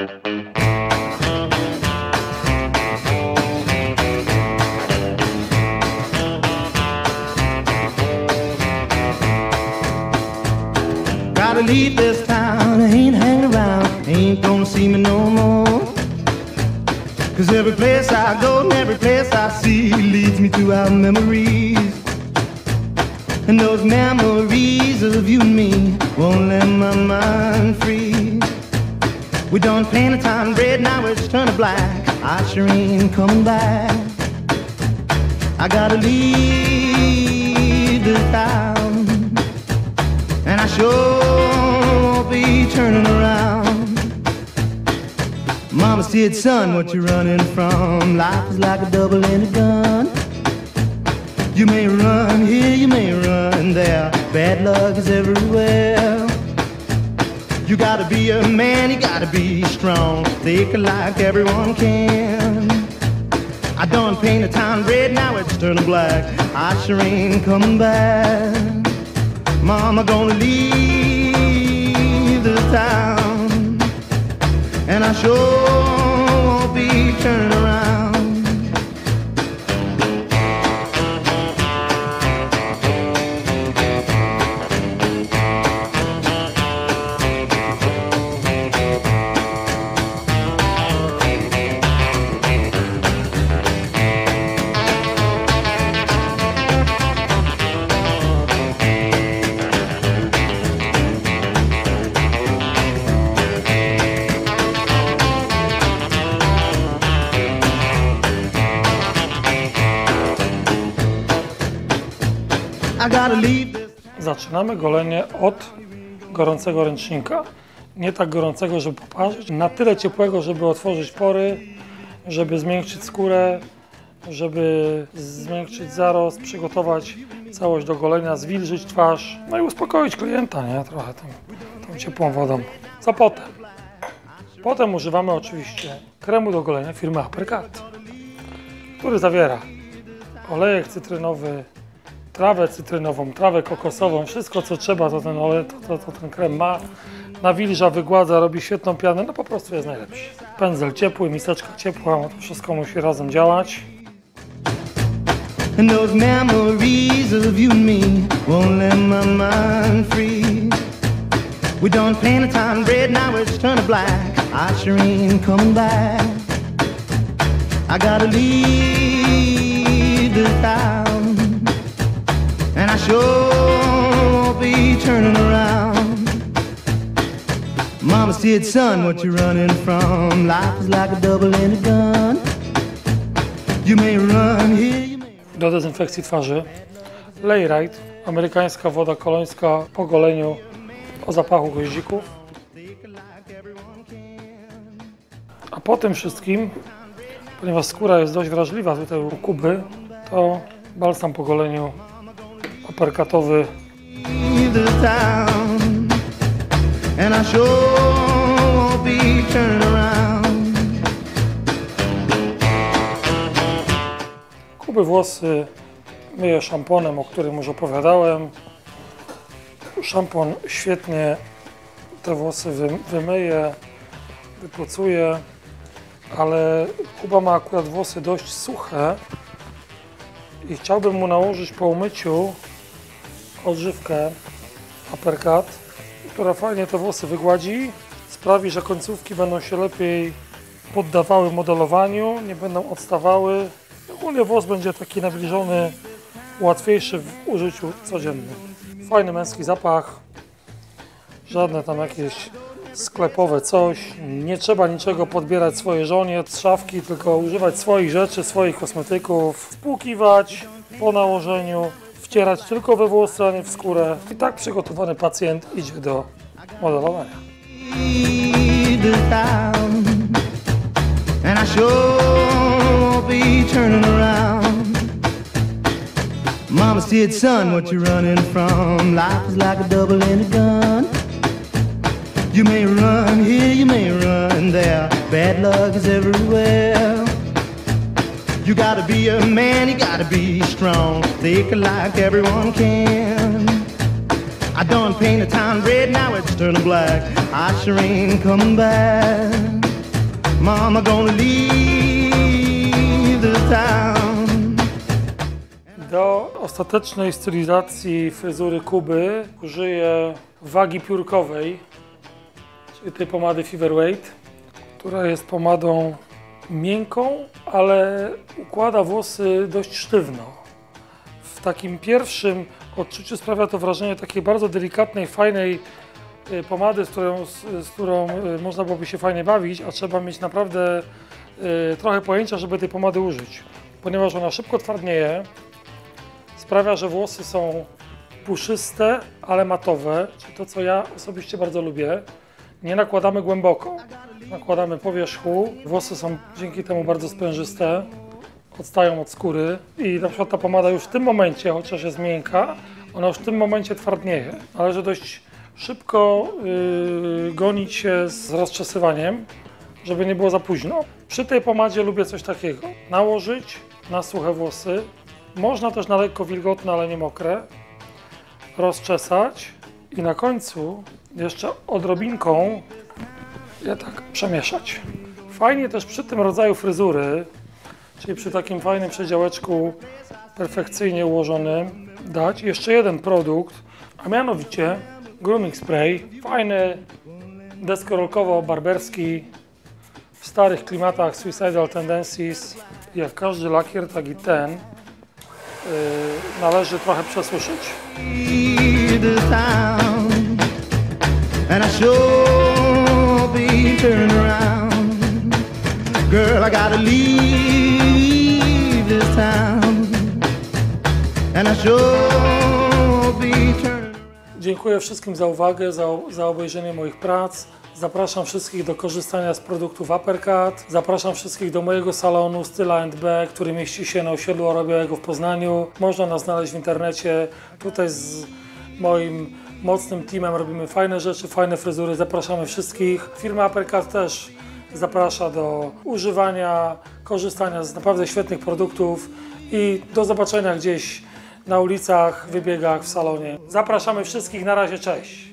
Gotta leave this town, I ain't hanging around, ain't gonna see me no more. 'Cause every place I go and every place I see leads me to our memories. And those memories of you and me won't let my mind free. We done painted the town red, now it's turning black, I sure ain't coming back. I gotta leave this town, and I sure won't be turning around. Mama said, son, what you running from? Life is like a double-ended gun. You may run here, you may run there, bad luck is everywhere. You gotta be a man, you gotta be strong, take it like everyone can. I done paint the town red, now it's turning black, I sure ain't coming back. Mama gonna leave the town, and I sure won't be turning around. Zaczynamy golenie od gorącego ręcznika. Nie tak gorącego, żeby poparzyć, na tyle ciepłego, żeby otworzyć pory, żeby zmiękczyć skórę, żeby zmiękczyć zarost, przygotować całość do golenia, zwilżyć twarz, no i uspokoić klienta, nie? Trochę tą ciepłą wodą. Co potem? Potem używamy oczywiście kremu do golenia firmy Uppercut, który zawiera olejek cytrynowy, trawę cytrynową, trawę kokosową, wszystko co trzeba, to ten olej, to ten krem ma. Nawilża, wygładza, robi świetną pianę, no po prostu jest najlepszy. Pędzel ciepły, miseczka ciepła, to wszystko musi razem działać. And those memories of you and me won't let my mind free. We done painted the town red, now it's turning black, I sure ain't coming back. I gotta leave the town, and I sure won't be turning around. Mama said, son, what you running from? Life is like a double-ended gun. You may run here, you may... Do dezynfekcji twarzy Layrite, amerykańska woda kolońska po goleniu o zapachu goździków. A po tym wszystkim, ponieważ skóra jest dość wrażliwa tutaj u Kuby, to balsam po goleniu uppercutowy. Kuby włosy myję szamponem, o którym już opowiadałem. Szampon świetnie te włosy wymyje, wypucuje, ale Kuba ma akurat włosy dość suche i chciałbym mu nałożyć po umyciu odżywkę Uppercut, która fajnie te włosy wygładzi, sprawi, że końcówki będą się lepiej poddawały modelowaniu, nie będą odstawały. Ogólnie włos będzie taki nawilżony, łatwiejszy w użyciu codziennym. Fajny męski zapach, żadne tam jakieś sklepowe coś. Nie trzeba niczego podbierać swojej żonie z szafki, tylko używać swoich rzeczy, swoich kosmetyków, spłukiwać po nałożeniu, wcierać tylko we włosy, a nie w skórę. I tak przygotowany pacjent idzie do modelowania. Mama said, son, what you running from? Life is like a double-ended gun. You may run here, you may run there, bad luck is everywhere. You gotta be a man, you gotta be strong, take it like everyone can. I done painted the town red, now it's turning black, I sure ain't coming back. Mama gonna leave this town. Do ostatecznej stylizacji fryzury Kuby użyję wagi piórkowej, czyli tej pomady Feverweight, która jest pomadą miękką, ale układa włosy dość sztywno. W takim pierwszym odczuciu sprawia to wrażenie takiej bardzo delikatnej, fajnej pomady, z którą można byłoby się fajnie bawić, a trzeba mieć naprawdę trochę pojęcia, żeby tej pomady użyć. Ponieważ ona szybko twardnieje, sprawia, że włosy są puszyste, ale matowe, czyli to, co ja osobiście bardzo lubię. Nie nakładamy głęboko, nakładamy po wierzchu. Włosy są dzięki temu bardzo sprężyste, odstają od skóry i na przykład ta pomada już w tym momencie, chociaż jest miękka, ona już w tym momencie twardnieje. Należy dość szybko gonić się z rozczesywaniem, żeby nie było za późno. Przy tej pomadzie lubię coś takiego. Nałożyć na suche włosy. Można też na lekko wilgotne, ale nie mokre. Rozczesać i na końcu jeszcze odrobinką je tak przemieszać. Fajnie też przy tym rodzaju fryzury, czyli przy takim fajnym przedziałeczku perfekcyjnie ułożonym, dać jeszcze jeden produkt, a mianowicie grooming spray. Fajny, deskorolkowo-barberski, w starych klimatach Suicidal Tendencies. Jak każdy lakier, tak i ten należy trochę przesuszyć. And I sure be turning around. Girl, I gotta leave this town. And I sure be turning. Dziękuję wszystkim za uwagę, za obejrzenie moich prac. Zapraszam wszystkich do korzystania z produktów Uppercut. Zapraszam wszystkich do mojego salonu Styla &B, który mieści się na osiedlu Orabiałego w Poznaniu. Można nas znaleźć w internecie. Tutaj z moim mocnym teamem robimy fajne rzeczy, fajne fryzury. Zapraszamy wszystkich. Firma Uppercut też zaprasza do używania, korzystania z naprawdę świetnych produktów i do zobaczenia gdzieś na ulicach, wybiegach, w salonie. Zapraszamy wszystkich. Na razie, cześć!